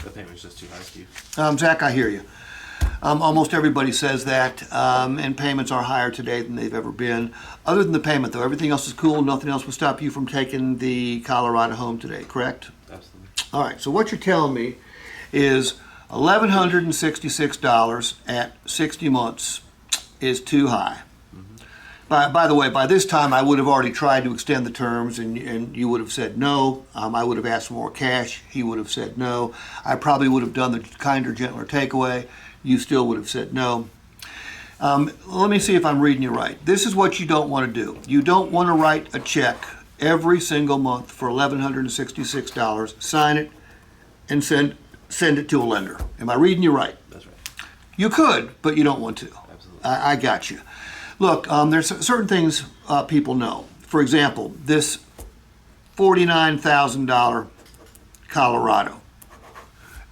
The payment's just too high, Steve. Zach, I hear you. Almost everybody says that, and payments are higher today than they've ever been. Other than the payment, though, everything else is cool. Nothing else will stop you from taking the Colorado home today, correct? Absolutely. All right, so what you're telling me is $1,166 at 60 months is too high. By the way, by this time I would have already tried to extend the terms, and you would have said no. I would have asked for more cash. He would have said no. I probably would have done the kinder, gentler takeaway. You still would have said no. Let me see if I'm reading you right. This is what you don't want to do. You don't want to write a check every single month for $1,166, sign it, and send it to a lender. Am I reading you right? That's right. You could, but you don't want to. Absolutely. I got you. Look, there's certain things people know. For example, this $49,000 Colorado.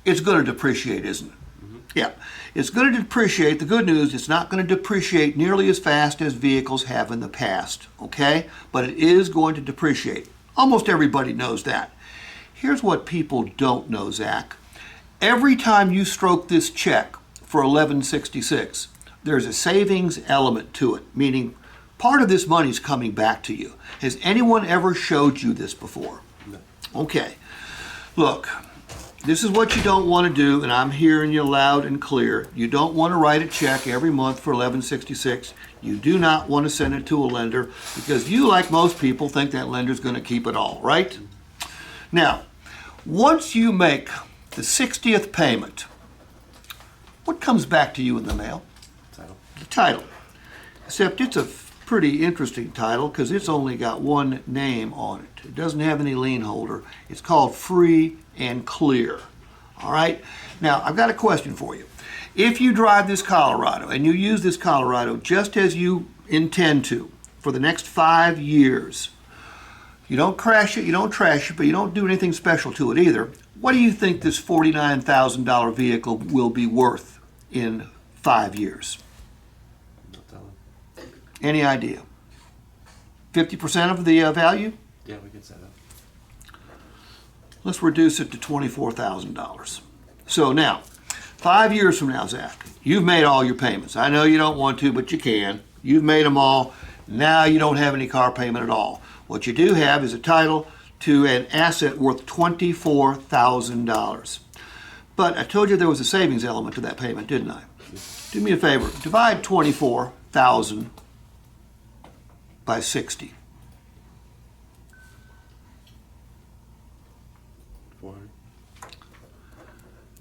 It's going to depreciate, isn't it? Mm-hmm. Yeah, it's going to depreciate. The good news, it's not going to depreciate nearly as fast as vehicles have in the past, okay? But it is going to depreciate. Almost everybody knows that. Here's what people don't know, Zach. Every time you stroke this check for $1,166, there's a savings element to it, meaning part of this money is coming back to you. Has anyone ever showed you this before? No. Okay. Look, this is what you don't want to do, and I'm hearing you loud and clear. You don't want to write a check every month for $1,166. You do not want to send it to a lender because you, like most people, think that lender's going to keep it all, right? Now, once you make the 60th payment, what comes back to you in the mail? Title. The title. Except it's a pretty interesting title because it's only got one name on it. It doesn't have any lien holder. It's called free and clear. All right? Now, I've got a question for you. If you drive this Colorado and you use this Colorado just as you intend to for the next 5 years, you don't crash it, you don't trash it, but you don't do anything special to it either, what do you think this $49,000 vehicle will be worth in 5 years? No telling. Any idea? 50% of the value? Yeah, we can say that. Let's reduce it to $24,000. So now, 5 years from now, Zach, you've made all your payments. I know you don't want to, but you can. You've made them all. Now you don't have any car payment at all. What you do have is a title to an asset worth $24,000. But I told you there was a savings element to that payment, didn't I? Do me a favor. Divide 24,000 by 60. 400.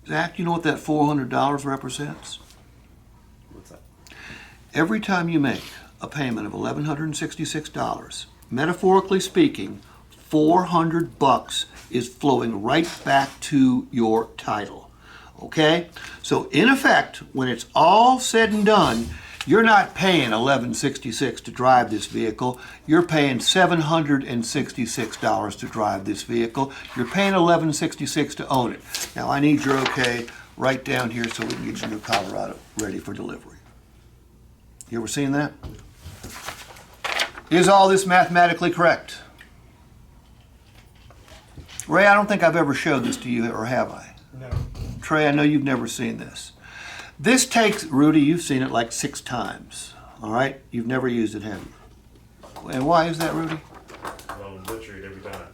Zach, you know what that $400 represents? What's that? Every time you make a payment of $1,166, metaphorically speaking, $400 is flowing right back to your title. Okay? So in effect, when it's all said and done, you're not paying $1,166 to drive this vehicle. You're paying $766 to drive this vehicle. You're paying $1,166 to own it. Now I need your okay right down here so we can get your new Colorado ready for delivery. You ever seen that? Is all this mathematically correct? Ray, I don't think I've ever showed this to you, or have I? No. Trey, I know you've never seen this. This takes, Rudy, you've seen it like 6 times, all right? You've never used it, have you? And why is that, Rudy? Well, I'm butchered every time.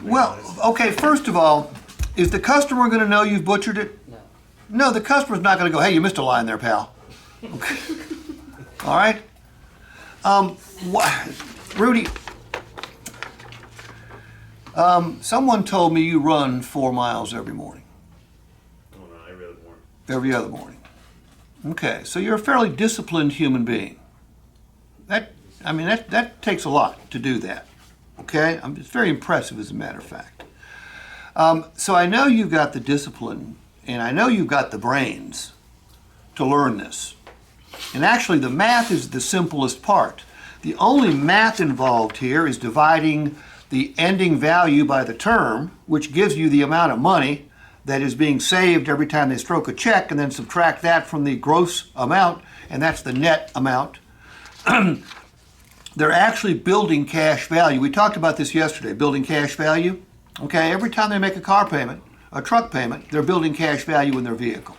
Well, okay, first of all, is the customer going to know you've butchered it? No. No, the customer's not going to go, hey, you missed a line there, pal. Okay. All right? Rudy, someone told me you run 4 miles every morning. Oh, no, every other morning. Every other morning. Okay, so you're a fairly disciplined human being. That takes a lot to do that. Okay, it's very impressive, as a matter of fact. So I know you've got the discipline, and I know you've got the brains to learn this. And actually, the math is the simplest part. The only math involved here is dividing the ending value by the term, which gives you the amount of money that is being saved every time they stroke a check, and then subtract that from the gross amount, and that's the net amount. They're actually building cash value. We talked about this yesterday, building cash value. Okay, every time they make a car payment, a truck payment, they're building cash value in their vehicle.